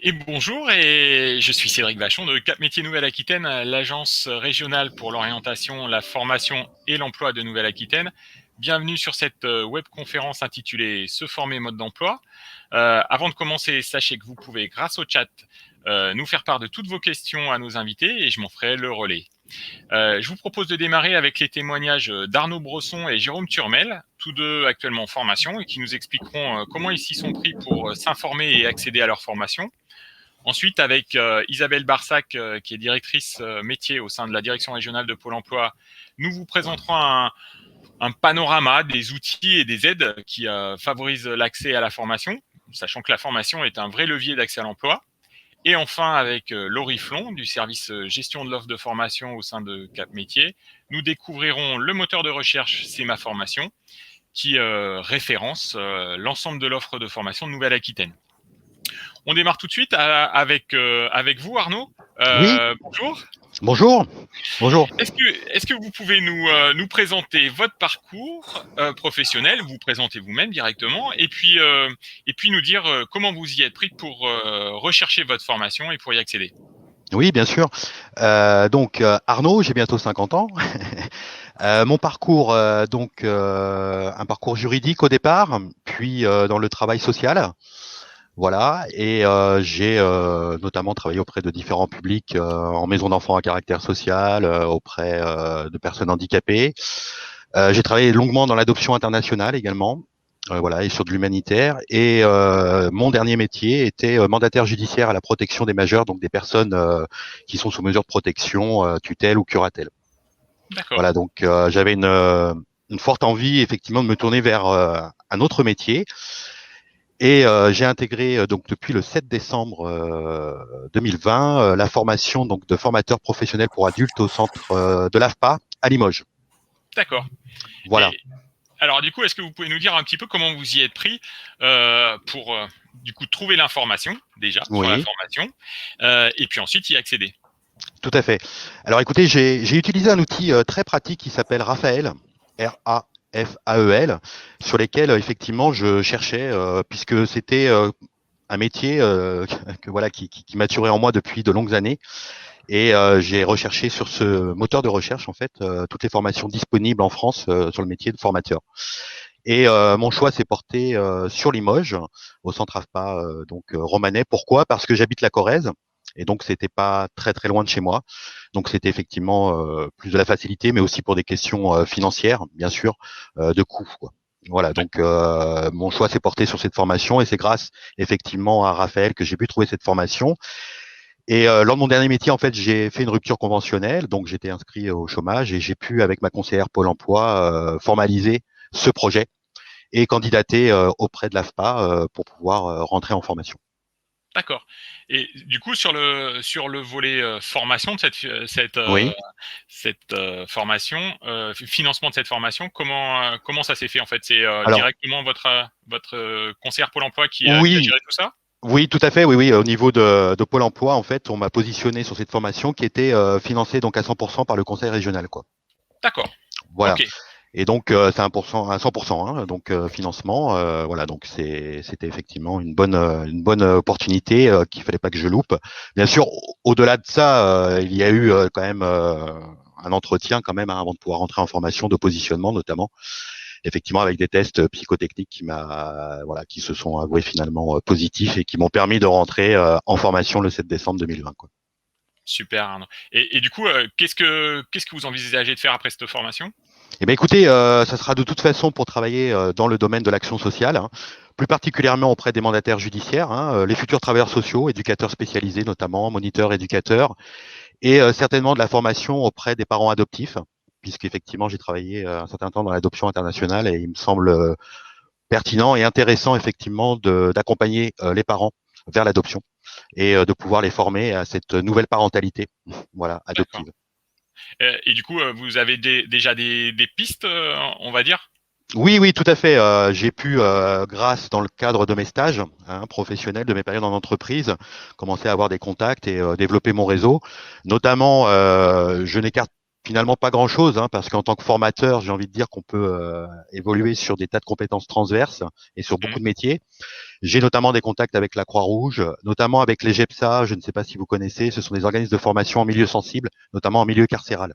Et bonjour, et je suis Cédric Vachon de Cap Métiers Nouvelle-Aquitaine, l'agence régionale pour l'orientation, la formation et l'emploi de Nouvelle-Aquitaine. Bienvenue sur cette webconférence intitulée Se former mode d'emploi. Avant de commencer, sachez que vous pouvez, grâce au chat, nous faire part de toutes vos questions à nos invités et je m'en ferai le relais. Je vous propose de démarrer avec les témoignages d'Arnaud Brosson et Jérôme Turmel, tous deux actuellement en formation et qui nous expliqueront comment ils s'y sont pris pour s'informer et accéder à leur formation. Ensuite, avec Isabelle Barsac, qui est directrice métier au sein de la direction régionale de Pôle emploi, nous vous présenterons un panorama des outils et des aides qui favorisent l'accès à la formation, sachant que la formation est un vrai levier d'accès à l'emploi. Et enfin, avec Laurie Flon, du service gestion de l'offre de formation au sein de Cap Métiers, nous découvrirons le moteur de recherche C'est ma formation, qui référence l'ensemble de l'offre de formation de Nouvelle-Aquitaine. On démarre tout de suite avec vous, Arnaud. Oui, Bonjour. bonjour. Bonjour. Est-ce que vous pouvez nous présenter votre parcours professionnel, vous présenter vous-même directement, et puis nous dire comment vous y êtes pris pour rechercher votre formation et pour y accéder. Oui, bien sûr. Arnaud, j'ai bientôt 50 ans. Mon parcours, un parcours juridique au départ, puis dans le travail social. Voilà, et j'ai notamment travaillé auprès de différents publics en maison d'enfants à caractère social, auprès de personnes handicapées. J'ai travaillé longuement dans l'adoption internationale également. Voilà, et sur de l'humanitaire. Et mon dernier métier était mandataire judiciaire à la protection des majeurs, donc des personnes qui sont sous mesure de protection, tutelle ou curatelle. D'accord. Voilà, donc j'avais une forte envie effectivement de me tourner vers un autre métier. Et j'ai intégré donc depuis le 7 décembre 2020 la formation donc de formateur professionnel pour adultes au centre de l'AFPA à Limoges. D'accord. Voilà. Et alors du coup, est-ce que vous pouvez nous dire un petit peu comment vous y êtes pris pour du coup trouver l'information déjà sur la Oui. formation et puis ensuite y accéder. Tout à fait. Alors écoutez, j'ai utilisé un outil très pratique qui s'appelle Raphaël, Rafael, sur lesquels effectivement je cherchais, puisque c'était un métier voilà, qui maturait en moi depuis de longues années. Et j'ai recherché sur ce moteur de recherche en fait toutes les formations disponibles en France sur le métier de formateur. Et mon choix s'est porté sur Limoges, au centre AFPA, romanais. Pourquoi? Parce que j'habite la Corrèze. Et donc, c'était pas très très loin de chez moi. Donc, c'était effectivement plus de la facilité, mais aussi pour des questions financières, bien sûr, de coûts, quoi. Voilà, donc mon choix s'est porté sur cette formation et c'est grâce effectivement à Raphaël que j'ai pu trouver cette formation. Et lors de mon dernier métier, en fait, j'ai fait une rupture conventionnelle, donc j'étais inscrit au chômage et j'ai pu, avec ma conseillère Pôle Emploi, formaliser ce projet et candidater auprès de l'AFPA pour pouvoir rentrer en formation. D'accord. Et du coup, sur le volet formation de Oui. cette formation, financement de cette formation, comment ça s'est fait en fait? C'est Alors, directement votre conseillère Pôle emploi qui a oui, géré tout ça? oui, tout à fait. Oui, oui. Au niveau de Pôle Emploi, en fait, on m'a positionné sur cette formation qui était financée donc à 100% par le Conseil régional, quoi. D'accord. Voilà. Ok. Et donc c'est 1%, à 100%, hein, donc financement. Voilà, donc c'était effectivement une bonne opportunité qu'il fallait pas que je loupe. Bien sûr, au-delà de ça, il y a eu quand même un entretien quand même hein, avant de pouvoir rentrer en formation de positionnement notamment. Effectivement, avec des tests psychotechniques qui se sont avoués finalement positifs et qui m'ont permis de rentrer en formation le 7 décembre 2020. Quoi. Super, Arnaud. Et du coup, qu'est-ce que vous envisagez de faire après cette formation? Eh bien, écoutez, ça sera de toute façon pour travailler dans le domaine de l'action sociale, hein, plus particulièrement auprès des mandataires judiciaires, hein, les futurs travailleurs sociaux, éducateurs spécialisés notamment, moniteurs, éducateurs, et certainement de la formation auprès des parents adoptifs, puisqu'effectivement j'ai travaillé un certain temps dans l'adoption internationale et il me semble pertinent et intéressant effectivement d'accompagner les parents vers l'adoption et de pouvoir les former à cette nouvelle parentalité, voilà, D'accord. adoptive. Et du coup, vous avez déjà des pistes, on va dire? Oui, oui, tout à fait. J'ai pu, grâce dans le cadre de mes stages hein, professionnels, de mes périodes en entreprise, commencer à avoir des contacts et développer mon réseau. Notamment, je n'écarte finalement pas grand-chose, hein, parce qu'en tant que formateur, j'ai envie de dire qu'on peut évoluer sur des tas de compétences transverses et sur beaucoup de métiers. J'ai notamment des contacts avec la Croix-Rouge, notamment avec les GEPSA, je ne sais pas si vous connaissez, ce sont des organismes de formation en milieu sensible, notamment en milieu carcéral.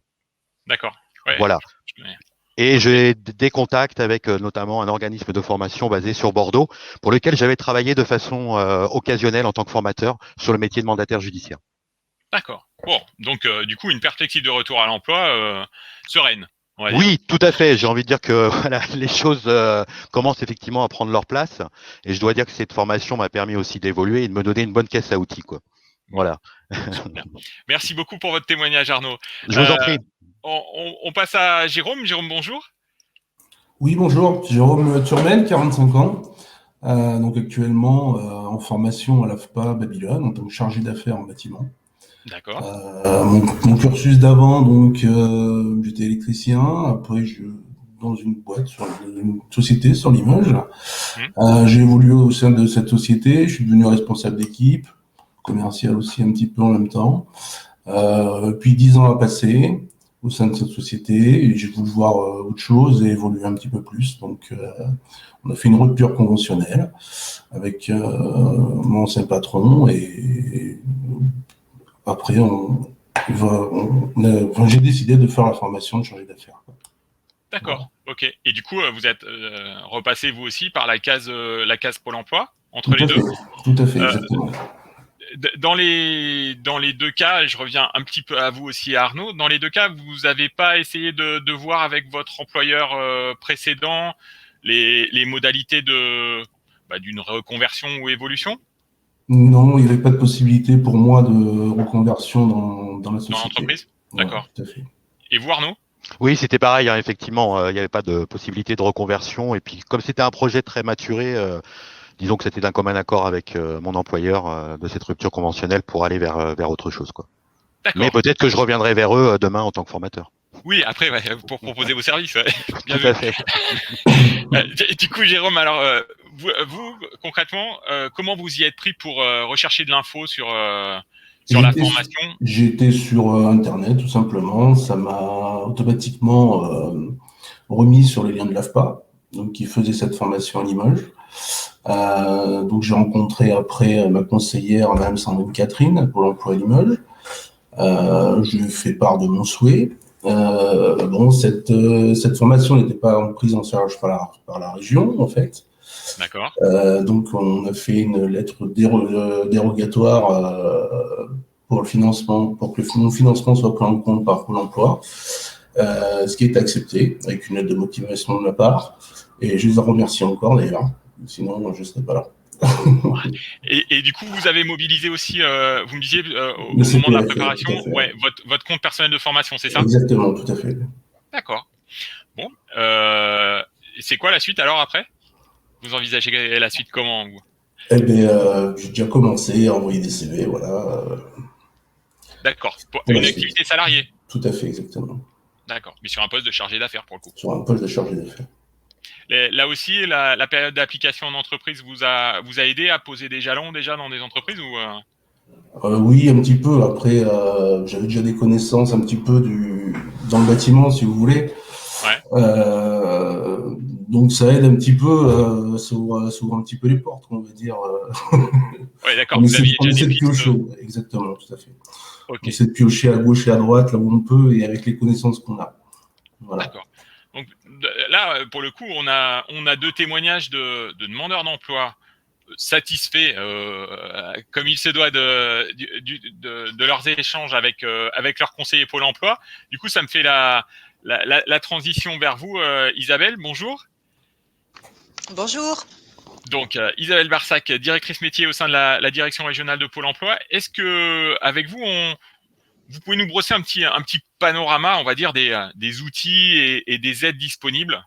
D'accord. Ouais, Voilà. je connais. Et Ok. j'ai des contacts avec notamment un organisme de formation basé sur Bordeaux, pour lequel j'avais travaillé de façon occasionnelle en tant que formateur sur le métier de mandataire judiciaire. D'accord. Bon, donc du coup, une perspective de retour à l'emploi sereine, on va dire. Oui, tout à fait. J'ai envie de dire que voilà, les choses commencent effectivement à prendre leur place. Et je dois dire que cette formation m'a permis aussi d'évoluer et de me donner une bonne caisse à outils, quoi. Bon, Voilà. super. Merci beaucoup pour votre témoignage, Arnaud. Je vous en Euh, prie. on passe à Jérôme. Jérôme, bonjour. Oui, bonjour, Jérôme Turmel, 45 ans, donc actuellement en formation à l'AFPA Babylone en tant que chargé d'affaires en bâtiment. D'accord. Mon cursus d'avant, donc j'étais électricien, après dans une boîte, une société sur Limoges. J'ai évolué au sein de cette société, je suis devenu responsable d'équipe, commercial aussi un petit peu en même temps. Puis 10 ans à passer au sein de cette société et j'ai voulu voir autre chose et évoluer un petit peu plus. Donc, on a fait une rupture conventionnelle avec mon ancien patron et après, j'ai décidé de faire la formation de chargé d'affaires. D'accord. Voilà. Ok. Et du coup, vous êtes repassé vous aussi par la case Pôle Emploi entre Tout les à deux. fait, tout à fait, Euh, exactement. Dans les deux cas, et je reviens un petit peu à vous aussi, Arnaud. Dans les deux cas, vous n'avez pas essayé de voir avec votre employeur précédent les modalités d'une reconversion ou évolution Non, il n'y avait pas de possibilité pour moi de reconversion dans la dans société. l'entreprise. Voilà, D'accord. tout à fait. Et vous, Arnaud? Oui, c'était pareil, hein, effectivement, il n'y avait pas de possibilité de reconversion. Et puis, comme c'était un projet très maturé, disons que c'était d'un commun accord avec mon employeur de cette rupture conventionnelle pour aller vers autre chose, quoi. Mais D'accord. peut-être que je reviendrai vers eux demain en tant que formateur. Oui, après, ouais, pour proposer vos services. Ouais. Bien Tout vu. à fait. Du coup, Jérôme, alors, vous concrètement, comment vous y êtes pris pour rechercher de l'info sur la J'étais, formation? j'étais sur Internet, tout simplement. Ça m'a automatiquement remis sur les liens de l'AFPA, donc qui faisait cette formation à Limoges. Donc j'ai rencontré après ma conseillère, Madame Sandrine Catherine, pour l'emploi à Limoges. Je lui ai fait part de mon souhait. Cette formation n'était pas prise en charge par la région, en fait. D'accord. Donc, on a fait une lettre dérogatoire pour le financement, pour que mon financement soit pris en compte par Pôle emploi, ce qui est accepté avec une lettre de motivation de ma part. Et je les en remercie encore d'ailleurs, sinon je ne serais pas là. Et du coup, vous avez mobilisé aussi, vous me disiez Le au moment de la CPF, préparation, tout à fait. ouais, votre compte personnel de formation, c'est ça? Exactement, tout à fait. D'accord. Bon, c'est quoi la suite alors après? Vous envisagez la suite comment vous? Eh bien, j'ai déjà commencé à envoyer des CV, voilà, D'accord. Pour pour la une suite. activité salariée. Tout à fait, exactement. D'accord. Mais sur un poste de chargé d'affaires pour le coup. Sur un poste de chargé d'affaires. Là aussi, la période d'application en entreprise vous a aidé à poser des jalons déjà dans des entreprises ou Oui, un petit peu. Après, j'avais déjà des connaissances un petit peu dans le bâtiment, si vous voulez. Ouais. Donc ça aide un petit peu, s'ouvre un petit peu les portes, on va dire. Ouais, d'accord. On Vous essaie, aviez on déjà essaie des de pistes. piocher, exactement, tout à fait. Ok. On essaie de piocher à gauche et à droite, là où on peut, et avec les connaissances qu'on a. Voilà. D'accord. Donc là, pour le coup, on a deux témoignages de demandeurs d'emploi satisfaits, comme il se doit de leurs échanges avec leurs conseillers Pôle Emploi. Du coup, ça me fait la transition vers vous, Isabelle. Bonjour. Bonjour. Donc, Isabelle Barsac, directrice métier au sein de la direction régionale de Pôle Emploi. Est-ce que, avec vous, vous pouvez nous brosser un petit panorama, on va dire, des outils et des aides disponibles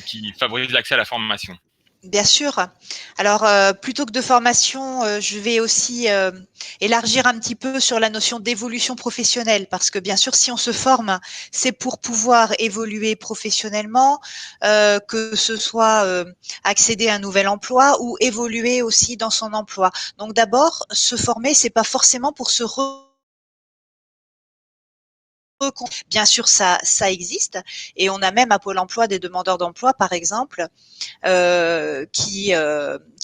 qui favorisent l'accès à la formation? Bien sûr. Alors, plutôt que de formation, je vais aussi élargir un petit peu sur la notion d'évolution professionnelle, parce que bien sûr, si on se forme, c'est pour pouvoir évoluer professionnellement, que ce soit accéder à un nouvel emploi ou évoluer aussi dans son emploi. Donc, d'abord, se former, c'est pas forcément pour se Bien sûr, ça existe, et on a même à Pôle emploi des demandeurs d'emploi, par exemple, qui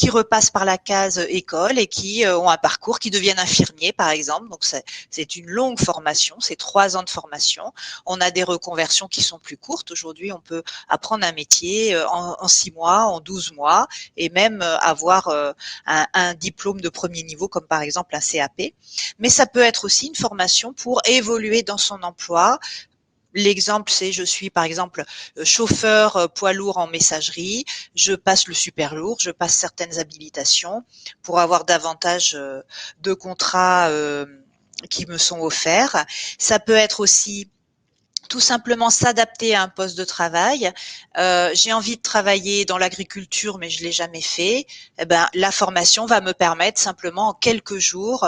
repassent par la case école et qui ont un parcours, qui deviennent infirmiers, par exemple. Donc c'est une longue formation, c'est 3 ans de formation. On a des reconversions qui sont plus courtes. Aujourd'hui, on peut apprendre un métier en 6 mois, en 12 mois, et même avoir un diplôme de premier niveau, comme par exemple un CAP. Mais ça peut être aussi une formation pour évoluer dans son emploi. L'exemple, c'est je suis par exemple chauffeur poids lourd en messagerie, je passe le super lourd, je passe certaines habilitations pour avoir davantage de contrats qui me sont offerts. Ça peut être aussi tout simplement s'adapter à un poste de travail. J'ai envie de travailler dans l'agriculture, mais je l'ai jamais fait. Eh ben, la formation va me permettre simplement en quelques jours,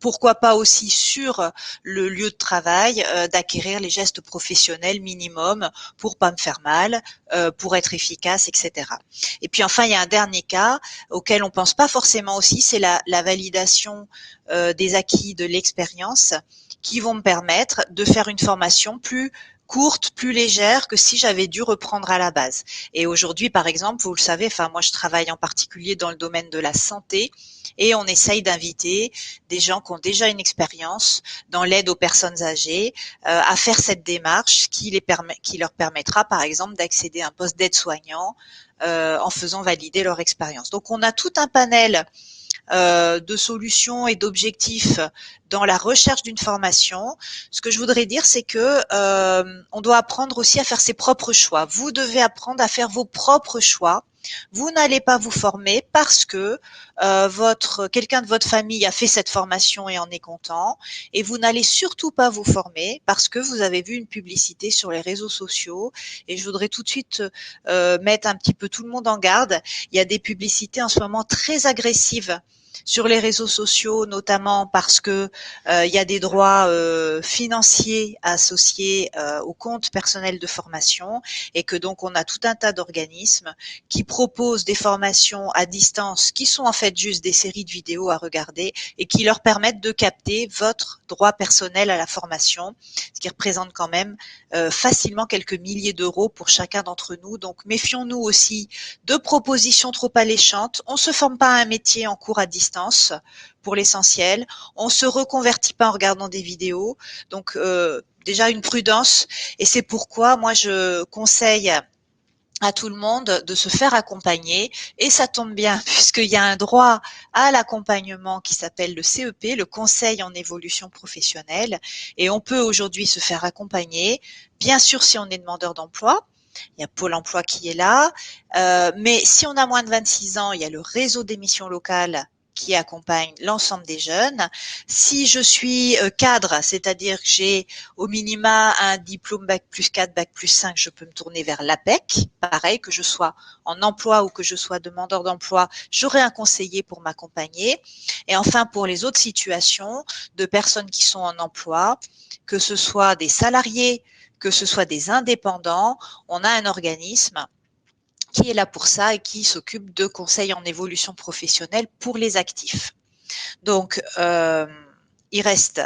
pourquoi pas aussi sur le lieu de travail, d'acquérir les gestes professionnels minimum pour pas me faire mal, pour être efficace, etc. Et puis enfin, il y a un dernier cas auquel on pense pas forcément aussi, c'est la validation des acquis de l'expérience, qui vont me permettre de faire une formation plus courte, plus légère que si j'avais dû reprendre à la base. Et aujourd'hui, par exemple, vous le savez, enfin moi je travaille en particulier dans le domaine de la santé, et on essaye d'inviter des gens qui ont déjà une expérience dans l'aide aux personnes âgées à faire cette démarche qui leur permettra, par exemple, d'accéder à un poste d'aide-soignant en faisant valider leur expérience. Donc on a tout un panel de solutions et d'objectifs dans la recherche d'une formation. Ce que je voudrais dire, c'est que on doit apprendre aussi à faire ses propres choix. Vous devez apprendre à faire vos propres choix. Vous n'allez pas vous former parce que quelqu'un de votre famille a fait cette formation et en est content, et vous n'allez surtout pas vous former parce que vous avez vu une publicité sur les réseaux sociaux. Et je voudrais tout de suite mettre un petit peu tout le monde en garde. Il y a des publicités en ce moment très agressives sur les réseaux sociaux, notamment parce que il y a des droits financiers associés au compte personnel de formation, et que donc on a tout un tas d'organismes qui proposent des formations à distance qui sont en fait juste des séries de vidéos à regarder et qui leur permettent de capter votre droit personnel à la formation, ce qui représente quand même facilement quelques milliers d'euros pour chacun d'entre nous. Donc méfions-nous aussi de propositions trop alléchantes. On se forme pas à un métier en cours à distance pour l'essentiel. On se reconvertit pas en regardant des vidéos. Donc déjà une prudence, et c'est pourquoi moi je conseille à tout le monde de se faire accompagner, et ça tombe bien puisqu'il y a un droit à l'accompagnement qui s'appelle le CEP, le Conseil en évolution professionnelle, et on peut aujourd'hui se faire accompagner, bien sûr si on est demandeur d'emploi. Il y a Pôle emploi qui est là, mais si on a moins de 26 ans, il y a le réseau des missions locales qui accompagne l'ensemble des jeunes. Si je suis cadre, c'est-à-dire que j'ai au minima un diplôme bac+4, bac+5, je peux me tourner vers l'APEC. Pareil, que je sois en emploi ou que je sois demandeur d'emploi, j'aurai un conseiller pour m'accompagner. Et enfin, pour les autres situations de personnes qui sont en emploi, que ce soit des salariés, que ce soit des indépendants, on a un organisme qui est là pour ça et qui s'occupe de conseils en évolution professionnelle pour les actifs. Donc, il reste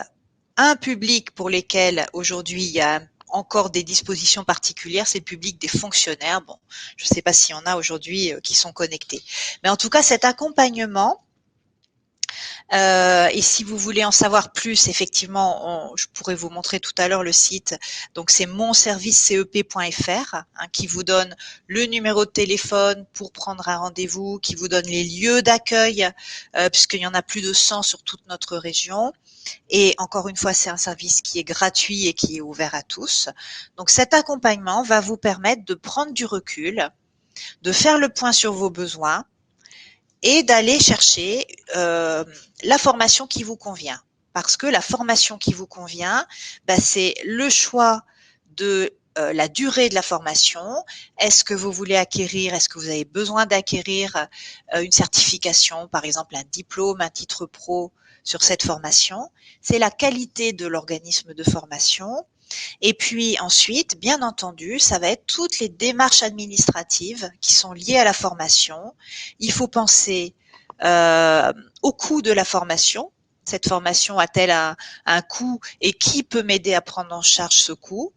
un public pour lesquels aujourd'hui il y a encore des dispositions particulières, c'est le public des fonctionnaires. Bon, je ne sais pas s'il y en a aujourd'hui qui sont connectés. Mais en tout cas, cet accompagnement, et si vous voulez en savoir plus, effectivement, je pourrais vous montrer tout à l'heure le site. Donc c'est monservicecep.fr qui vous donne le numéro de téléphone pour prendre un rendez-vous, qui vous donne les lieux d'accueil, puisqu'il y en a plus de 100 sur toute notre région. Et encore une fois, c'est un service qui est gratuit et qui est ouvert à tous. Donc cet accompagnement va vous permettre de prendre du recul, de faire le point sur vos besoins, et d'aller chercher la formation qui vous convient. Parce que la formation qui vous convient, c'est le choix de la durée de la formation. Est-ce que vous voulez acquérir, est-ce que vous avez besoin d'acquérir une certification, par exemple un diplôme, un titre pro sur cette formation? C'est la qualité de l'organisme de formation. Et puis ensuite, bien entendu, ça va être toutes les démarches administratives qui sont liées à la formation. Il faut penser au coût de la formation, cette formation a-t-elle un coût et qui peut m'aider à prendre en charge ce coût?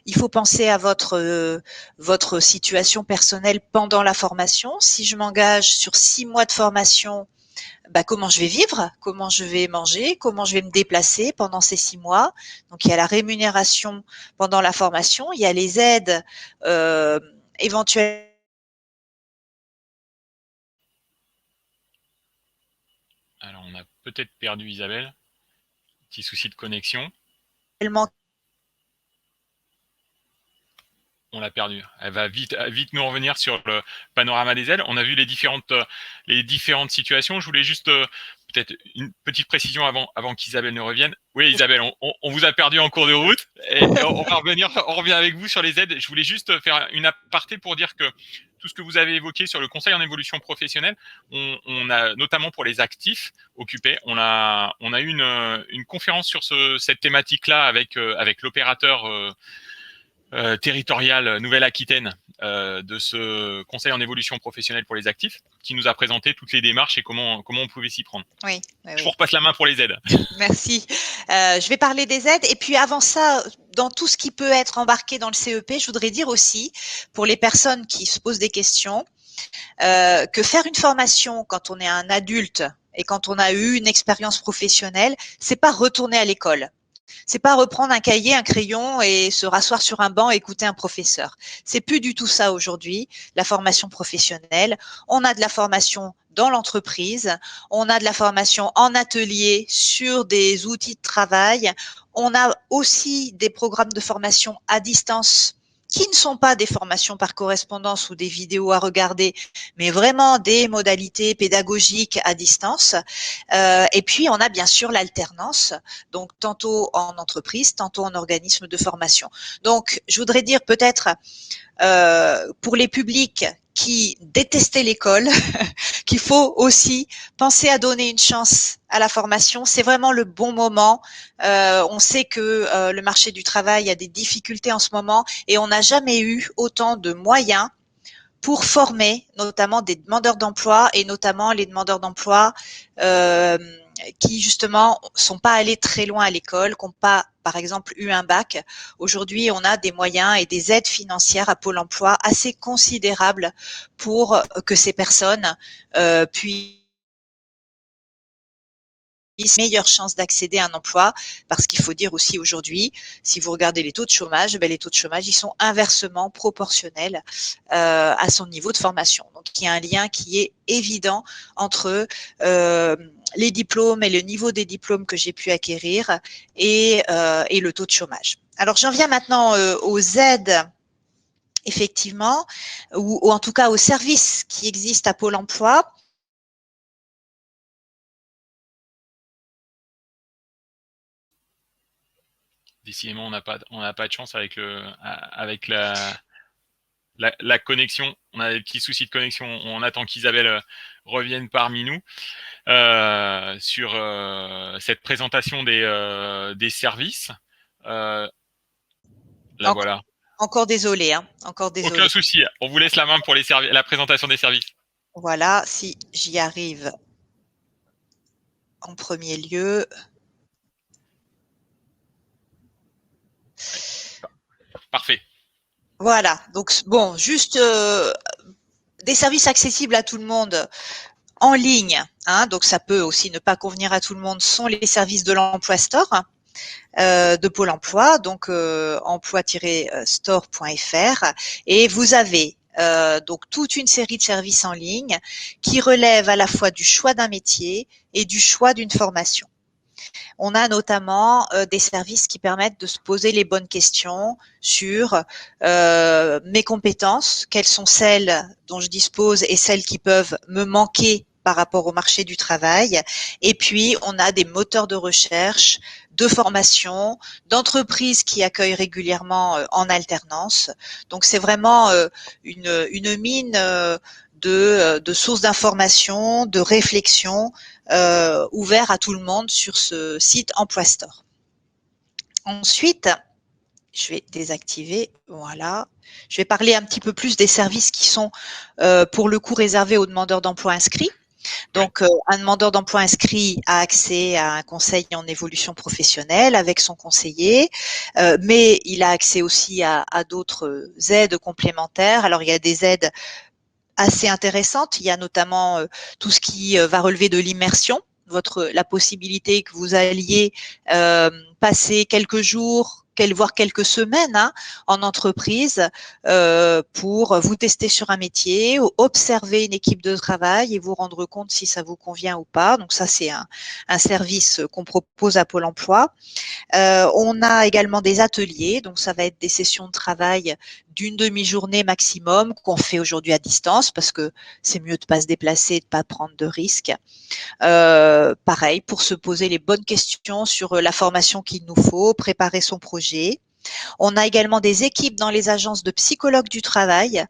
Il faut penser à votre situation personnelle pendant la formation. Si je m'engage sur 6 mois de formation, comment je vais vivre, comment je vais manger, comment je vais me déplacer pendant ces 6 mois. Donc, il y a la rémunération pendant la formation, il y a les aides éventuelles. Alors, on a peut-être perdu Isabelle. Petit souci de connexion. On l'a perdue. Elle va vite nous revenir sur le panorama des aides. On a vu les différentes situations. Je voulais juste peut-être une petite précision avant qu'Isabelle ne revienne. Oui, Isabelle, on vous a perdu en cours de route. Et on revient avec vous sur les aides. Je voulais juste faire une aparté pour dire que tout ce que vous avez évoqué sur le conseil en évolution professionnelle, on a notamment pour les actifs occupés, on a eu une conférence sur cette thématique-là avec l'opérateur territorial Nouvelle-Aquitaine de ce conseil en évolution professionnelle pour les actifs, qui nous a présenté toutes les démarches et comment on pouvait s'y prendre. Oui, je vous repasse la main pour les aides. Merci. Je vais parler des aides. Et puis avant ça, dans tout ce qui peut être embarqué dans le CEP, je voudrais dire aussi, pour les personnes qui se posent des questions, que faire une formation quand on est un adulte et quand on a eu une expérience professionnelle, c'est pas retourner à l'école. C'est pas reprendre un cahier, un crayon et se rasseoir sur un banc et écouter un professeur. C'est plus du tout ça aujourd'hui, la formation professionnelle. On a de la formation dans l'entreprise, on a de la formation en atelier sur des outils de travail, on a aussi des programmes de formation à distance qui ne sont pas des formations par correspondance ou des vidéos à regarder, mais vraiment des modalités pédagogiques à distance. Et puis, on a bien sûr l'alternance, donc tantôt en entreprise, tantôt en organisme de formation. Donc, je voudrais dire peut-être pour les publics qui détestaient l'école, qu'il faut aussi penser à donner une chance à la formation. C'est vraiment le bon moment. On sait que le marché du travail a des difficultés en ce moment et on n'a jamais eu autant de moyens pour former notamment des demandeurs d'emploi et notamment les demandeurs d'emploi qui justement sont pas allés très loin à l'école, qui n'ont pas, par exemple, eu un bac. Aujourd'hui, on a des moyens et des aides financières à Pôle emploi assez considérables pour que ces personnes puissent meilleure chance d'accéder à un emploi, parce qu'il faut dire aussi aujourd'hui, si vous regardez les taux de chômage, les taux de chômage, ils sont inversement proportionnels à son niveau de formation. Donc, il y a un lien qui est évident entre les diplômes et le niveau des diplômes que j'ai pu acquérir et le taux de chômage. Alors, j'en viens maintenant aux aides, effectivement, ou en tout cas aux services qui existent à Pôle emploi. Décidément, on n'a pas de chance avec la connexion. On a des petits soucis de connexion. On attend qu'Isabelle revienne parmi nous sur cette présentation des services. Voilà. Encore désolé, hein. Encore désolé. Aucun souci. On vous laisse la main pour la présentation des services. Voilà, si j'y arrive en premier lieu. Parfait. Voilà, donc bon, juste des services accessibles à tout le monde en ligne, hein, donc ça peut aussi ne pas convenir à tout le monde, sont les services de l'Emploi Store de Pôle emploi, donc emploi-store.fr, et vous avez donc toute une série de services en ligne qui relèvent à la fois du choix d'un métier et du choix d'une formation. On a notamment des services qui permettent de se poser les bonnes questions sur mes compétences, quelles sont celles dont je dispose et celles qui peuvent me manquer par rapport au marché du travail. Et puis, on a des moteurs de recherche, de formation, d'entreprises qui accueillent régulièrement en alternance. Donc, c'est vraiment une mine de sources d'informations, de réflexion ouvert à tout le monde sur ce site Emploi Store. Ensuite, je vais désactiver, voilà. Je vais parler un petit peu plus des services qui sont pour le coup réservés aux demandeurs d'emploi inscrits. Donc, un demandeur d'emploi inscrit a accès à un conseil en évolution professionnelle avec son conseiller, mais il a accès aussi à d'autres aides complémentaires. Alors, il y a des aides assez intéressantes. Il y a notamment tout ce qui va relever de l'immersion, la possibilité que vous alliez passer quelques jours, voire quelques semaines en entreprise pour vous tester sur un métier, observer une équipe de travail et vous rendre compte si ça vous convient ou pas. Donc ça, c'est un service qu'on propose à Pôle emploi. On a également des ateliers, donc ça va être des sessions de travail d'une demi-journée maximum qu'on fait aujourd'hui à distance parce que c'est mieux de pas se déplacer, de pas prendre de risques. Pareil, pour se poser les bonnes questions sur la formation qu'il nous faut, préparer son projet. On a également des équipes dans les agences de psychologues du travail.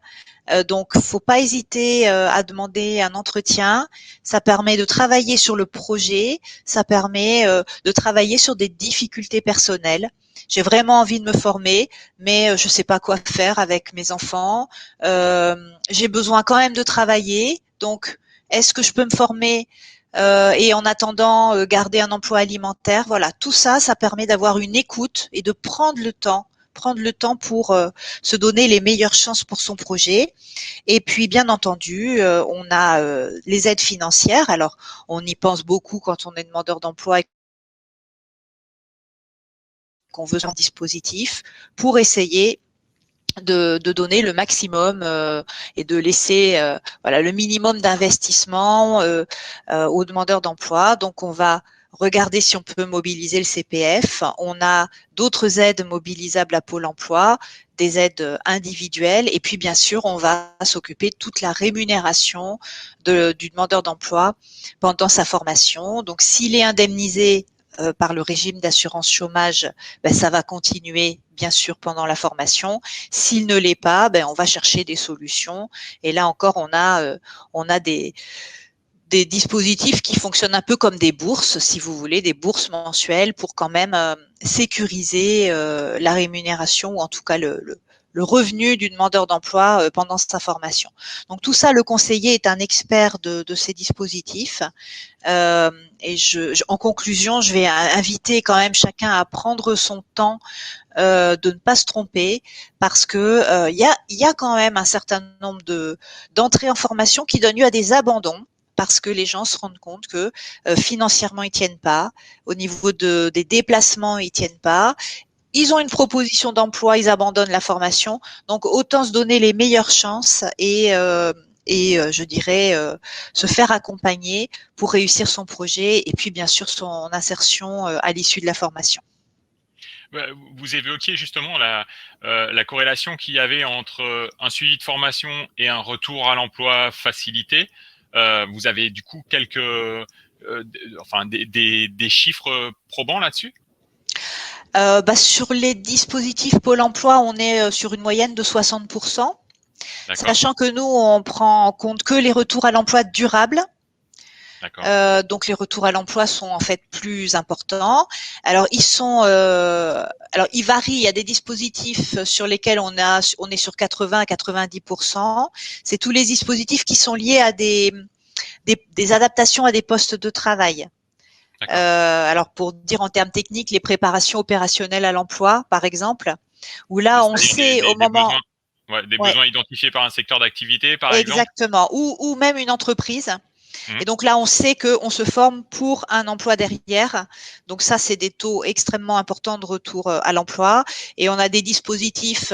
Donc, faut pas hésiter à demander un entretien. Ça permet de travailler sur le projet. Ça permet de travailler sur des difficultés personnelles. J'ai vraiment envie de me former, mais je sais pas quoi faire avec mes enfants. J'ai besoin quand même de travailler. Donc, est-ce que je peux me former et en attendant garder un emploi alimentaire? Voilà, tout ça, ça permet d'avoir une écoute et de prendre le temps pour se donner les meilleures chances pour son projet. Et puis, bien entendu, on a les aides financières. Alors, on y pense beaucoup quand on est demandeur d'emploi et qu'on veut un dispositif pour essayer de donner le maximum et de laisser le minimum d'investissement aux demandeurs d'emploi. Donc, on va regarder si on peut mobiliser le CPF. On a d'autres aides mobilisables à Pôle emploi, des aides individuelles. Et puis, bien sûr, on va s'occuper de toute la rémunération du demandeur d'emploi pendant sa formation. Donc, s'il est indemnisé par le régime d'assurance chômage, ça va continuer bien sûr pendant la formation. S'il ne l'est pas, on va chercher des solutions. Et là encore, on a des dispositifs qui fonctionnent un peu comme des bourses, si vous voulez, des bourses mensuelles pour quand même sécuriser la rémunération ou en tout cas le revenu du demandeur d'emploi pendant sa formation. Donc tout ça, le conseiller est un expert de ces dispositifs. Et en conclusion, je vais inviter quand même chacun à prendre son temps de ne pas se tromper parce que il y a quand même un certain nombre d'entrées en formation qui donnent lieu à des abandons parce que les gens se rendent compte que financièrement ils tiennent pas, au niveau des déplacements ils tiennent pas. Ils ont une proposition d'emploi, ils abandonnent la formation. Donc autant se donner les meilleures chances et je dirais se faire accompagner pour réussir son projet et puis bien sûr son insertion à l'issue de la formation. Vous évoquiez justement la corrélation qu'il y avait entre un suivi de formation et un retour à l'emploi facilité. Vous avez du coup des chiffres probants là-dessus? Sur les dispositifs Pôle emploi, on est sur une moyenne de 60%. Sachant que nous, on prend en compte que les retours à l'emploi durables. Donc les retours à l'emploi sont en fait plus importants. Alors ils varient. Il y a des dispositifs sur lesquels on est sur 80 à 90%. C'est tous les dispositifs qui sont liés à des adaptations à des postes de travail. Alors pour dire en termes techniques, les préparations opérationnelles à l'emploi, par exemple, où là on sait au moment des besoins identifiés par un secteur d'activité, par exemple. Exactement, ou même une entreprise. Et donc là, on sait qu'on se forme pour un emploi derrière. Donc ça, c'est des taux extrêmement importants de retour à l'emploi. Et on a des dispositifs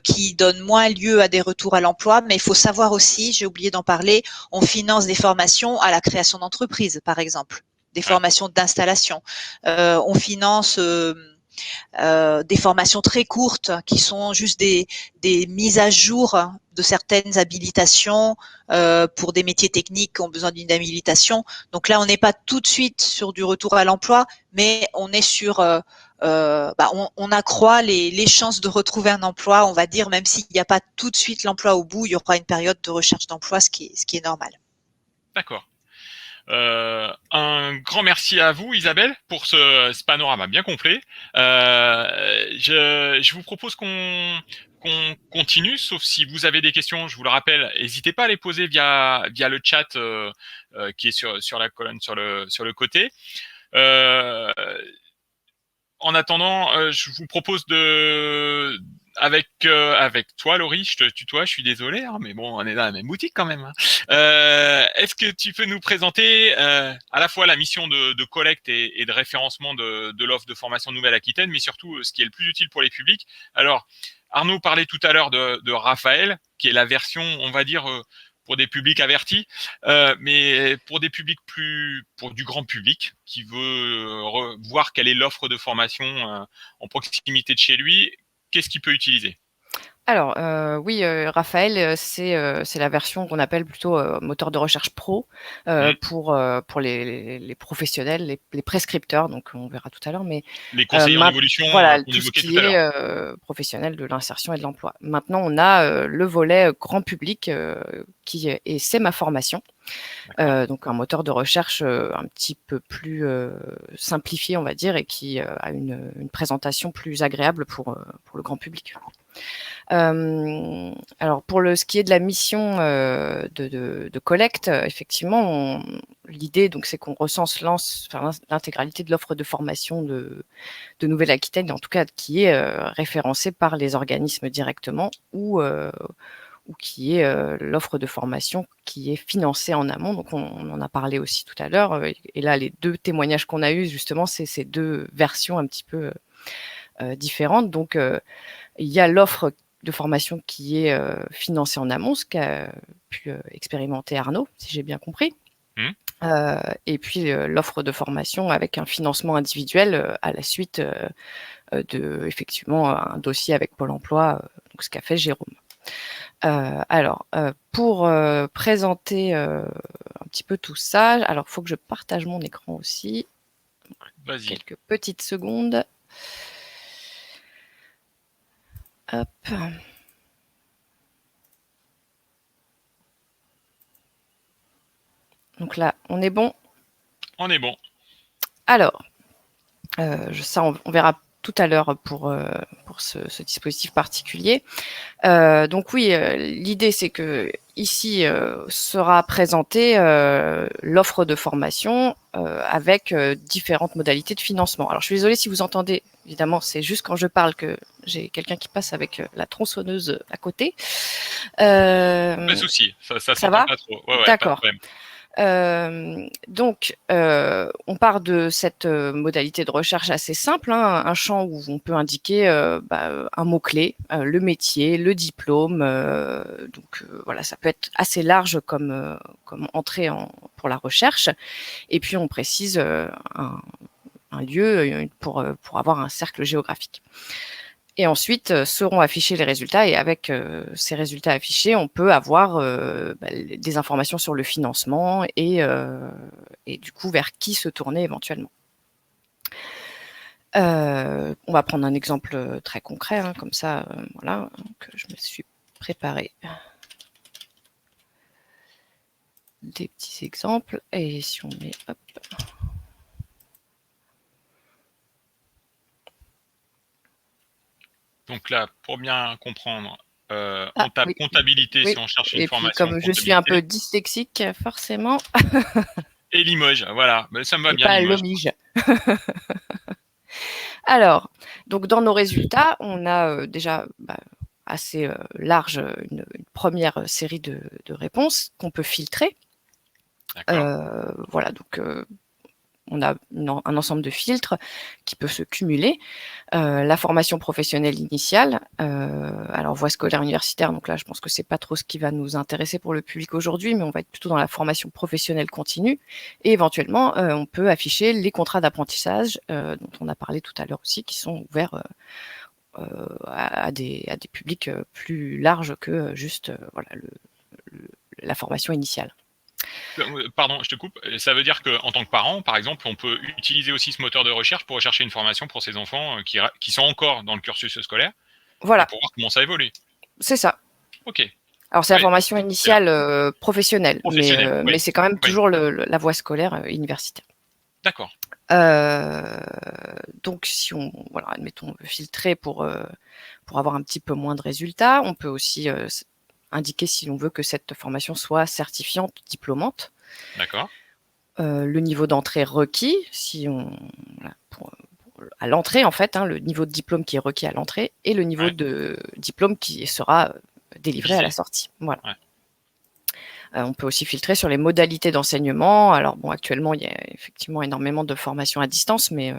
qui donnent moins lieu à des retours à l'emploi. Mais il faut savoir aussi, j'ai oublié d'en parler, on finance des formations à la création d'entreprise, par exemple, des formations d'installation. On finance des formations très courtes qui sont juste des mises à jour de certaines habilitations pour des métiers techniques qui ont besoin d'une habilitation. Donc là, on n'est pas tout de suite sur du retour à l'emploi, mais on est sur on accroît les chances de retrouver un emploi, on va dire, même s'il n'y a pas tout de suite l'emploi au bout, il y aura une période de recherche d'emploi, ce qui est normal. D'accord. Un grand merci à vous, Isabelle, pour ce panorama bien complet. Je vous propose qu'on continue, sauf si vous avez des questions, je vous le rappelle, n'hésitez pas à les poser via le chat qui est sur la colonne sur le côté. En attendant, je vous propose avec toi, Laurie, je te tutoie, je suis désolé, hein, mais bon, on est dans la même boutique quand même. Hein. Est-ce que tu peux nous présenter à la fois la mission de collecte et de référencement de l'offre de formation Nouvelle-Aquitaine, mais surtout ce qui est le plus utile pour les publics. Alors, Arnaud parlait tout à l'heure de Raphaël, qui est la version, on va dire, pour des publics avertis, mais pour des publics pour du grand public qui veut voir quelle est l'offre de formation en proximité de chez lui, qu'est-ce qu'il peut utiliser? Alors, oui, Raphaël, c'est la version qu'on appelle plutôt moteur de recherche pro pour les professionnels, les prescripteurs. Donc, on verra tout à l'heure. Mais les conseillers en évolution, voilà, qu'on tout ce évoquait qui tout à l'heure. est professionnel de l'insertion et de l'emploi. Maintenant, on a le volet grand public et c'est ma formation. Donc un moteur de recherche un petit peu plus simplifié, on va dire, et qui a une présentation plus agréable pour le grand public. Alors pour ce qui est de la mission de collecte, effectivement, l'idée donc c'est qu'on recense l'intégralité de l'offre de formation de Nouvelle-Aquitaine, en tout cas qui est référencée par les organismes directement ou qui est l'offre de formation qui est financée en amont. Donc, on en a parlé aussi tout à l'heure. Et là, les deux témoignages qu'on a eus, justement, c'est ces deux versions un petit peu différentes. Donc, il y a l'offre de formation qui est financée en amont, ce qu'a pu expérimenter Arnaud, si j'ai bien compris. Et puis, l'offre de formation avec un financement individuel à la suite de, effectivement, un dossier avec Pôle emploi, donc ce qu'a fait Jérôme. Alors, pour présenter un petit peu tout ça, alors il faut que je partage mon écran aussi. Vas-y. Quelques petites secondes. Hop. Donc là, on est bon? On est bon. Alors, ça, on verra tout à l'heure pour ce dispositif particulier. Donc oui, l'idée c'est que ici sera présentée l'offre de formation avec différentes modalités de financement. Alors je suis désolée si vous entendez, évidemment c'est juste quand je parle que j'ai quelqu'un qui passe avec la tronçonneuse à côté. Pas de souci, ça s'entend va pas trop. Ouais, d'accord. pas de problème. Donc, on part de cette modalité de recherche assez simple, hein, un champ où on peut indiquer un mot-clé, le métier, le diplôme. Donc, voilà, ça peut être assez large comme entrée pour la recherche. Et puis, on précise un lieu pour avoir un cercle géographique. Et ensuite, seront affichés les résultats. Et avec ces résultats affichés, on peut avoir des informations sur le financement et du coup, vers qui se tourner éventuellement. On va prendre un exemple très concret, hein, comme ça, voilà, que je me suis préparé des petits exemples. Et si on met, hop. Donc là, pour bien comprendre, on tape oui. comptabilité Oui. si on cherche une et formation. Et puis, comme je suis un peu dyslexique, forcément. Et Limoges, voilà. Mais ça me va et bien, pas Limoges. Alors, donc dans nos résultats, on a déjà assez large une première série de réponses qu'on peut filtrer. Voilà, donc on a un ensemble de filtres qui peuvent se cumuler. La formation professionnelle initiale, alors voie scolaire universitaire, donc là je pense que c'est pas trop ce qui va nous intéresser pour le public aujourd'hui, mais on va être plutôt dans la formation professionnelle continue. Et éventuellement, on peut afficher les contrats d'apprentissage dont on a parlé tout à l'heure aussi, qui sont ouverts à des publics plus larges que juste voilà, la formation initiale. Pardon, je te coupe. Ça veut dire qu'en tant que parent, par exemple, on peut utiliser aussi ce moteur de recherche pour rechercher une formation pour ses enfants qui sont encore dans le cursus scolaire. Voilà. Pour voir comment ça évolue. C'est ça. Ok. Alors, c'est la Ouais, formation initiale professionnelle, professionnelle, mais oui. c'est quand même Oui. toujours la voie scolaire universitaire. D'accord. Donc, si on, voilà, admettons, on veut filtrer pour avoir un petit peu moins de résultats, on peut aussi indiquer si l'on veut que cette formation soit certifiante, diplômante. D'accord. Le niveau d'entrée requis, si on, voilà, à l'entrée en fait, le niveau de diplôme qui est requis à l'entrée et le niveau de diplôme qui sera délivré à la sortie. Voilà. Ouais. On peut aussi filtrer sur les modalités d'enseignement. Alors bon, actuellement, il y a effectivement énormément de formations à distance, mais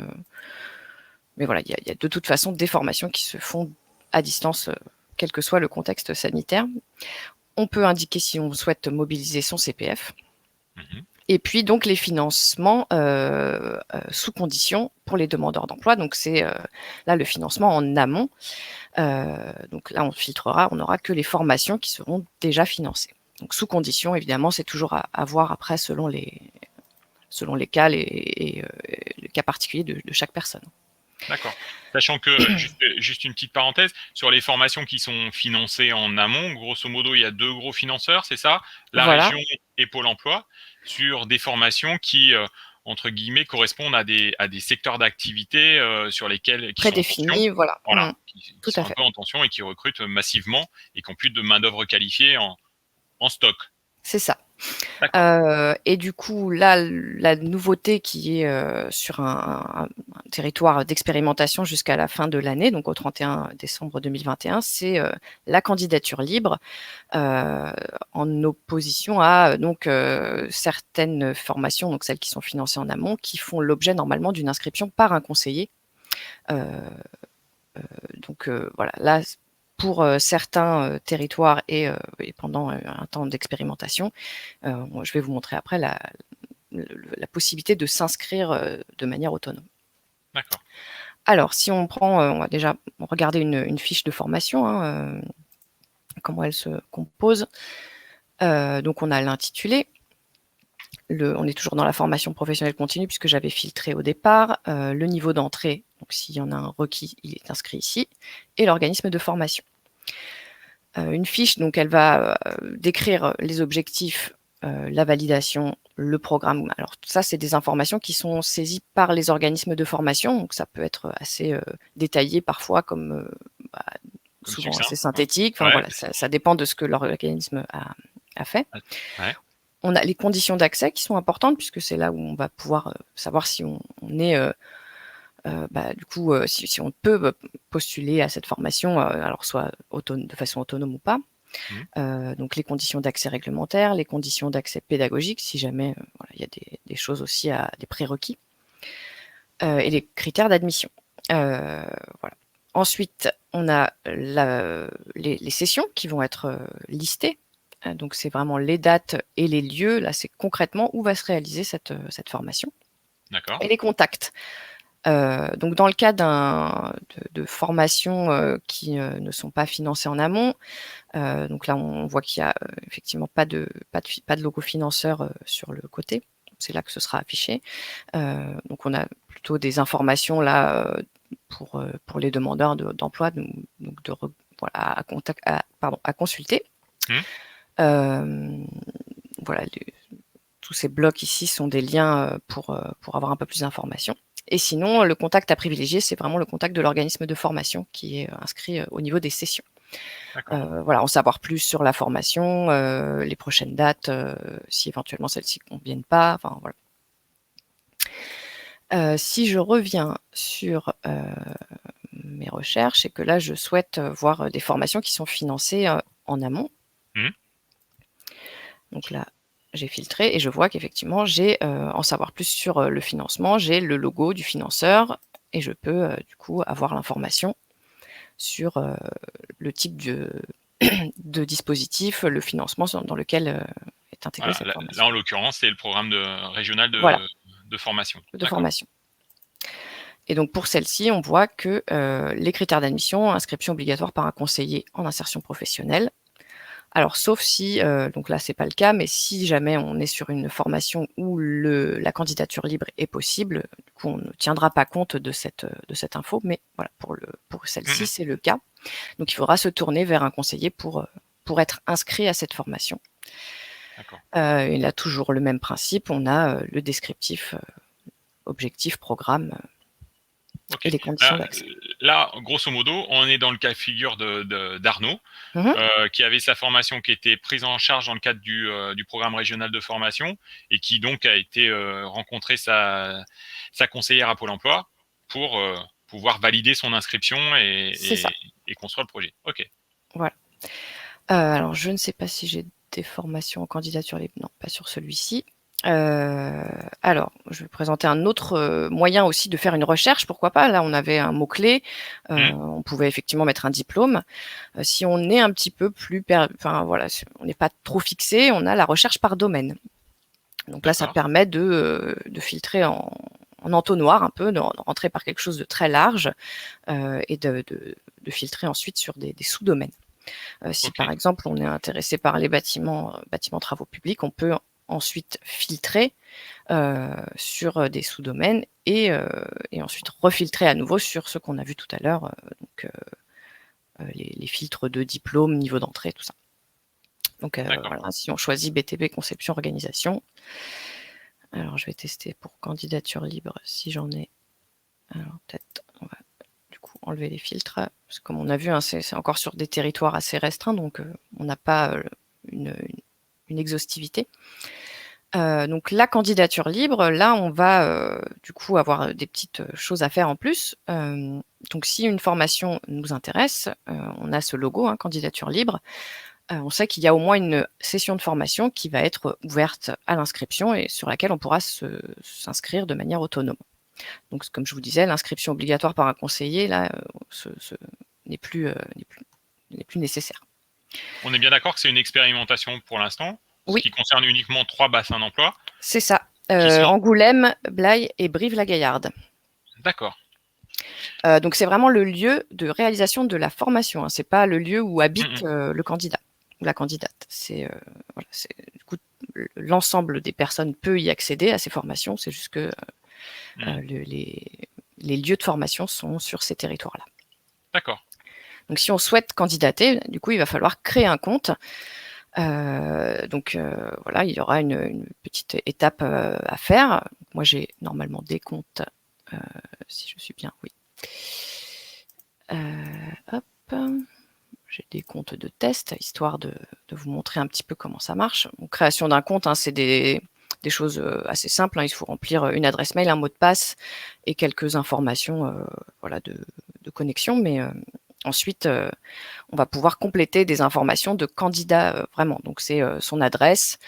voilà, il y a de toute façon des formations qui se font à distance, quel que soit le contexte sanitaire. On peut indiquer si on souhaite mobiliser son CPF. Mhm. Et puis donc les financements sous condition pour les demandeurs d'emploi. Donc c'est là le financement en amont. Donc là on filtrera, on n'aura que les formations qui seront déjà financées. Donc sous condition, évidemment, c'est toujours à voir après selon les cas et le cas particulier de chaque personne. D'accord. Sachant que, juste une petite parenthèse, sur les formations qui sont financées en amont, grosso modo, il y a 2 gros financeurs, c'est ça? La Voilà. région et Pôle emploi, sur des formations qui, entre guillemets, correspondent à des secteurs d'activité sur lesquels qui sont en tension. Prédéfini, voilà. Voilà, qui Tout sont à un fait. peu en tension et qui recrutent massivement et qui ont plus de main-d'œuvre qualifiée en stock. C'est ça. D'accord. Et du coup, là, la nouveauté qui est sur un territoire d'expérimentation jusqu'à la fin de l'année, donc au 31 décembre 2021, c'est la candidature libre en opposition à donc certaines formations, donc celles qui sont financées en amont, qui font l'objet normalement d'une inscription par un conseiller. Donc voilà, là, pour certains territoires et pendant un temps d'expérimentation, je vais vous montrer après la possibilité de s'inscrire de manière autonome. D'accord. Alors, si on prend, on va déjà regarder une fiche de formation, comment elle se compose. Donc, on a l'intitulé. On est toujours dans la formation professionnelle continue puisque j'avais filtré au départ. Le niveau d'entrée, donc s'il y en a un requis, il est inscrit ici. Et l'organisme de formation. Une fiche, donc elle va décrire les objectifs, la validation, le programme. Alors ça, c'est des informations qui sont saisies par les organismes de formation, donc ça peut être assez détaillé parfois, comme souvent succinct, assez synthétique. Enfin ouais. voilà, ça dépend de ce que l'organisme a fait. Ouais. On a les conditions d'accès qui sont importantes puisque c'est là où on va pouvoir savoir si on est du coup, si on peut postuler à cette formation, alors soit de façon autonome ou pas. Donc les conditions d'accès réglementaires, les conditions d'accès pédagogique, si jamais voilà, il y a des choses aussi des prérequis, et les critères d'admission. Voilà. Ensuite, on a les sessions qui vont être listées. Donc c'est vraiment les dates et les lieux. Là, c'est concrètement où va se réaliser cette formation. D'accord. Et les contacts. Donc dans le cas de formations qui ne sont pas financées en amont, donc là on voit qu'il y a effectivement pas de logo financeur sur le côté. C'est là que ce sera affiché. Donc on a plutôt des informations là pour les demandeurs d'emploi, donc voilà, à consulter. Voilà, tous ces blocs ici sont des liens pour avoir un peu plus d'informations. Et sinon, le contact à privilégier, c'est vraiment le contact de l'organisme de formation qui est inscrit au niveau des sessions. Voilà, en savoir plus sur la formation, les prochaines dates, si éventuellement celles-ci ne conviennent pas. Enfin, voilà. Si je reviens sur mes recherches, et que là, je souhaite voir des formations qui sont financées en amont. Donc là, j'ai filtré et je vois qu'effectivement, j'ai en savoir plus sur le financement, j'ai le logo du financeur et je peux du coup avoir l'information sur le type de dispositif, le financement dans lequel est intégrée cette formation. Là, en l'occurrence, c'est le programme régional de formation. De formation. Et donc pour celle-ci, on voit que les critères d'admission, inscription obligatoire par un conseiller en insertion professionnelle. Alors, sauf si, donc là, c'est pas le cas, mais si jamais on est sur une formation où la candidature libre est possible, du coup, on ne tiendra pas compte de cette info, mais voilà, pour celle-ci, c'est le cas. Donc, il faudra se tourner vers un conseiller pour pour être inscrit à cette formation. D'accord. Il a toujours le même principe, on a le descriptif, objectif, programme Ok. et les conditions d'accès. Là, grosso modo, on est dans le cas de figure d'Arnaud, qui avait sa formation qui était prise en charge dans le cadre du programme régional de formation et qui donc a été rencontrer sa conseillère à Pôle emploi pour pouvoir valider son inscription et construire le projet. Ok. Voilà. Alors, je ne sais pas si j'ai des formations en candidature libre. Non, pas sur celui-ci. Alors, je vais présenter un autre moyen aussi de faire une recherche. Pourquoi pas? Là, on avait un mot-clé. On pouvait effectivement mettre un diplôme. Si on est un petit peu plus... on n'est pas trop fixé, on a la recherche par domaine. Donc là, ça permet de filtrer en entonnoir un peu, de rentrer par quelque chose de très large et de filtrer ensuite sur des sous-domaines. Si par exemple on est intéressé par les bâtiments travaux publics, on peut ensuite filtrer sur des sous-domaines et ensuite refiltrer à nouveau sur ce qu'on a vu tout à l'heure, donc les filtres de diplôme, niveau d'entrée, tout ça. Donc voilà, si on choisit BTP conception organisation, alors je vais tester pour candidature libre si j'en ai. Alors peut-être on va du coup enlever les filtres, parce que comme on a vu, hein, c'est encore sur des territoires assez restreints, donc on n'a pas une exhaustivité. Donc la candidature libre, là on va du coup avoir des petites choses à faire en plus. Donc si une formation nous intéresse, on a ce logo, hein, candidature libre. On sait qu'il y a au moins une session de formation qui va être ouverte à l'inscription et sur laquelle on pourra s'inscrire de manière autonome. Donc, comme je vous disais, l'inscription obligatoire par un conseiller, là, n'est plus nécessaire. On est bien d'accord que c'est une expérimentation pour l'instant, oui. Qui concerne uniquement 3 bassins d'emploi. C'est ça. Angoulême, Blaye et Brive-la-Gaillarde. D'accord. Donc, c'est vraiment le lieu de réalisation de la formation. Hein. C'est pas le lieu où habite le candidat ou la candidate. C'est du coup l'ensemble des personnes peut y accéder à ces formations. C'est juste que les lieux de formation sont sur ces territoires-là. D'accord. Donc, si on souhaite candidater, du coup, il va falloir créer un compte. Donc, voilà, il y aura une petite étape à faire. Moi, j'ai normalement des comptes, si je suis bien, oui. Hop. J'ai des comptes de test, histoire de vous montrer un petit peu comment ça marche. Donc, création d'un compte, hein, c'est des choses assez simples. Hein. Il faut remplir une adresse mail, un mot de passe et quelques informations voilà, de connexion. Mais ensuite, on va pouvoir compléter des informations de candidat vraiment. Donc, c'est son adresse,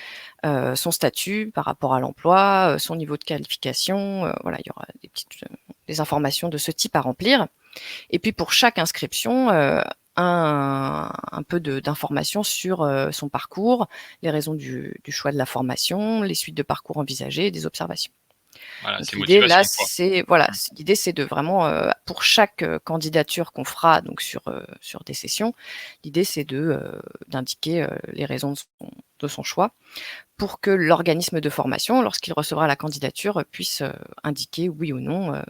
son statut par rapport à l'emploi, son niveau de qualification. Voilà, il y aura des informations de ce type à remplir. Et puis, pour chaque inscription, un peu d'informations sur son parcours, les raisons du choix de la formation, les suites de parcours envisagées, des observations. Voilà, donc, l'idée là, l'idée c'est de vraiment pour chaque candidature qu'on fera donc sur des sessions, l'idée c'est d'indiquer les raisons de son choix pour que l'organisme de formation, lorsqu'il recevra la candidature, puisse indiquer oui ou non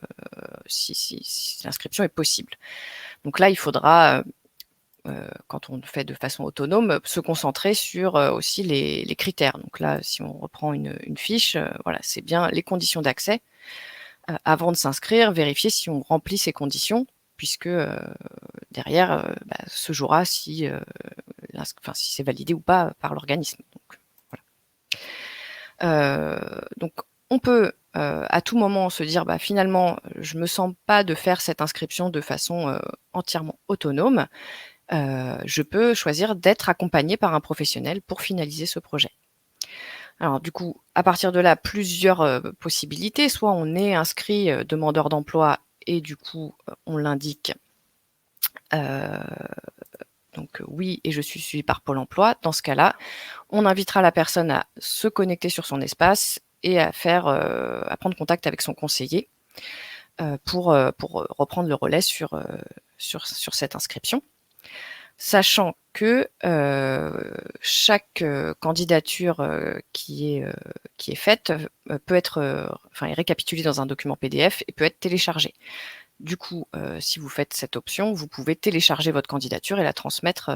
si l'inscription est possible. Donc là, il faudra quand on fait de façon autonome, se concentrer sur aussi les critères. Donc là, si on reprend une fiche, voilà, c'est bien les conditions d'accès. Avant de s'inscrire, vérifier si on remplit ces conditions, puisque derrière se jouera si c'est validé ou pas par l'organisme. Donc, voilà. Donc on peut à tout moment se dire finalement, je me sens pas de faire cette inscription de façon entièrement autonome. Je peux choisir d'être accompagné par un professionnel pour finaliser ce projet. Alors du coup, à partir de là, plusieurs possibilités. Soit on est inscrit demandeur d'emploi et du coup, on l'indique. Donc oui, et je suis suivi par Pôle emploi. Dans ce cas-là, on invitera la personne à se connecter sur son espace et à prendre contact avec son conseiller pour reprendre le relais sur cette inscription. Sachant que chaque candidature qui est faite peut être est récapitulée dans un document PDF et peut être téléchargée. Du coup, si vous faites cette option, vous pouvez télécharger votre candidature et la transmettre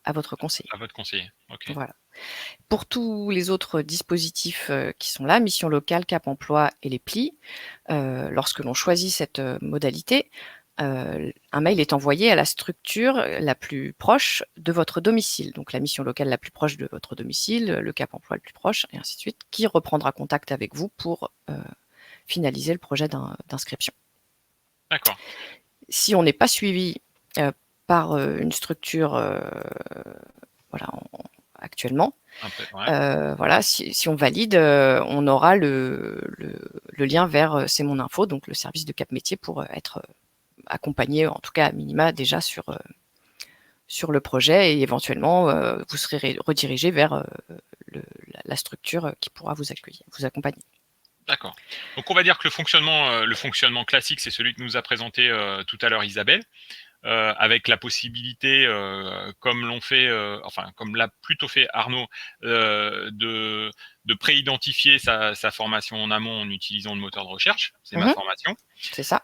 à votre conseiller. À votre conseiller, ok. Voilà. Pour tous les autres dispositifs qui sont là, mission locale, Cap emploi et les plis, lorsque l'on choisit cette modalité, un mail est envoyé à la structure la plus proche de votre domicile, donc la mission locale la plus proche de votre domicile, le Cap emploi le plus proche, et ainsi de suite, qui reprendra contact avec vous pour finaliser le projet d'inscription. D'accord. Si on n'est pas suivi par une structure voilà, actuellement, voilà, si on valide, on aura le lien vers C'est Mon Info, donc le service de Cap Métier, pour être accompagné, en tout cas à minima, déjà sur le projet, et éventuellement vous serez redirigé vers la structure qui pourra vous accompagner. D'accord. Donc on va dire que le fonctionnement classique, c'est celui que nous a présenté tout à l'heure Isabelle, avec la possibilité, comme l'a plutôt fait Arnaud, de préidentifier sa formation en amont en utilisant le moteur de recherche. C'est ma formation. C'est ça.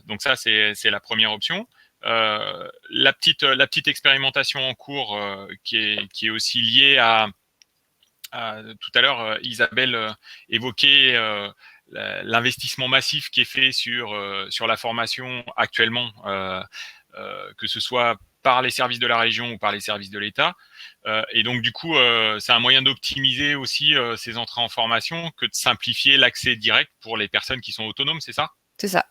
Donc ça, c'est la première option. La petite expérimentation en cours qui est aussi liée à tout à l'heure, Isabelle évoquait l'investissement massif qui est fait sur la formation actuellement, que ce soit par les services de la région ou par les services de l'État. Et donc, du coup, c'est un moyen d'optimiser aussi ces entrées en formation que de simplifier l'accès direct pour les personnes qui sont autonomes, c'est ça ? C'est ça.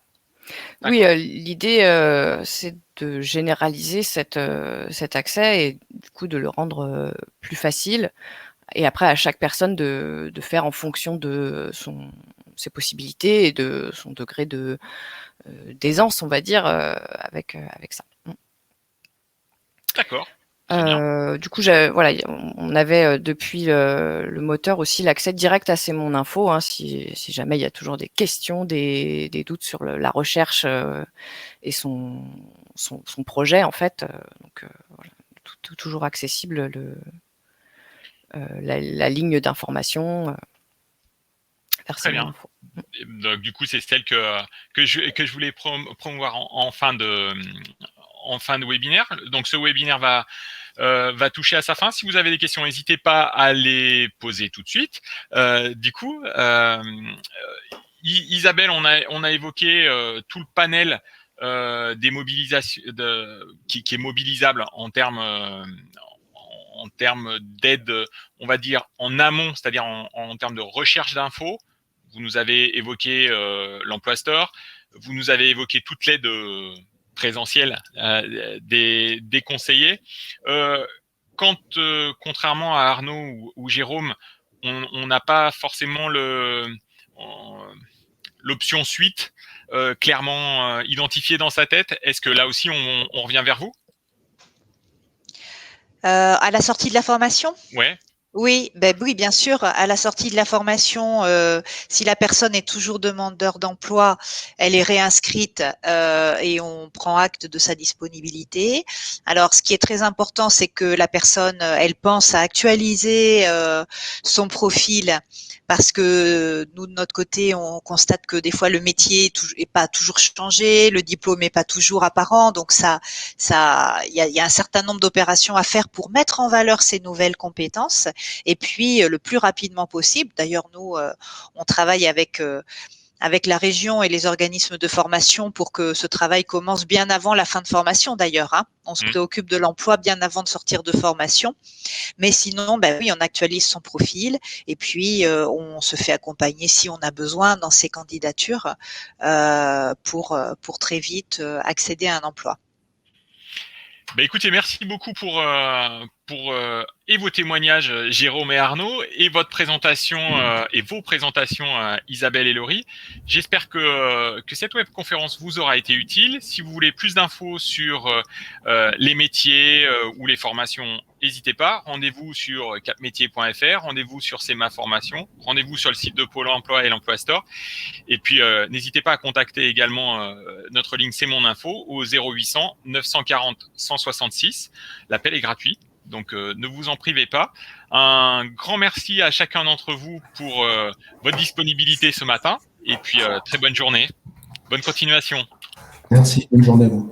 Oui, l'idée, c'est de généraliser cet accès et du coup de le rendre plus facile. Et après, à chaque personne de faire en fonction de ses possibilités et de son degré d'aisance, on va dire, avec ça. D'accord. Du coup, voilà, on avait depuis le moteur aussi l'accès direct à C'est Mon Info, hein, si jamais il y a toujours des questions, des doutes sur la recherche et son projet, en fait. Donc, voilà, toujours accessible la ligne d'information vers C'est Mon Info. Donc, du coup, c'est celle que je voulais promouvoir en fin de webinaire. Donc, ce webinaire va toucher à sa fin. Si vous avez des questions, n'hésitez pas à les poser tout de suite. Du coup, Isabelle, on a évoqué tout le panel des mobilisations qui est mobilisable en termes d'aide, on va dire en amont, c'est-à-dire en termes de recherche d'infos. Vous nous avez évoqué l'Emploi Store, vous nous avez évoqué toute l'aide présentielle des conseillers. Quand, contrairement à Arnaud ou Jérôme, on n'a pas forcément l'option suite clairement identifiée dans sa tête, est-ce que là aussi on revient vers vous ? À la sortie de la formation ? Ouais. Oui, oui, bien sûr. À la sortie de la formation, si la personne est toujours demandeur d'emploi, elle est réinscrite et on prend acte de sa disponibilité. Alors, ce qui est très important, c'est que la personne, elle pense à actualiser son profil, parce que nous, de notre côté, on constate que des fois le métier est pas toujours changé, le diplôme est pas toujours apparent, donc il y a un certain nombre d'opérations à faire pour mettre en valeur ces nouvelles compétences. Et puis, le plus rapidement possible. D'ailleurs, nous, on travaille avec la région et les organismes de formation pour que ce travail commence bien avant la fin de formation, d'ailleurs. Hein. On se préoccupe de l'emploi bien avant de sortir de formation. Mais sinon, oui, on actualise son profil et puis on se fait accompagner si on a besoin dans ces candidatures pour très vite accéder à un emploi. Écoutez, merci beaucoup pour et vos témoignages, Jérôme et Arnaud, et votre présentation et vos présentations, Isabelle et Laurie. J'espère que cette webconférence vous aura été utile. Si vous voulez plus d'infos sur les métiers ou les formations, n'hésitez pas. Rendez-vous sur capmétier.fr, rendez-vous sur C'est Ma Formation, rendez-vous sur le site de Pôle Emploi et l'Emploi Store. Et puis, n'hésitez pas à contacter également notre ligne C'est Mon Info au 0800 940 166. L'appel est gratuit. Donc, ne vous en privez pas. Un grand merci à chacun d'entre vous pour votre disponibilité ce matin. Et puis, très bonne journée. Bonne continuation. Merci. Bonne journée à vous.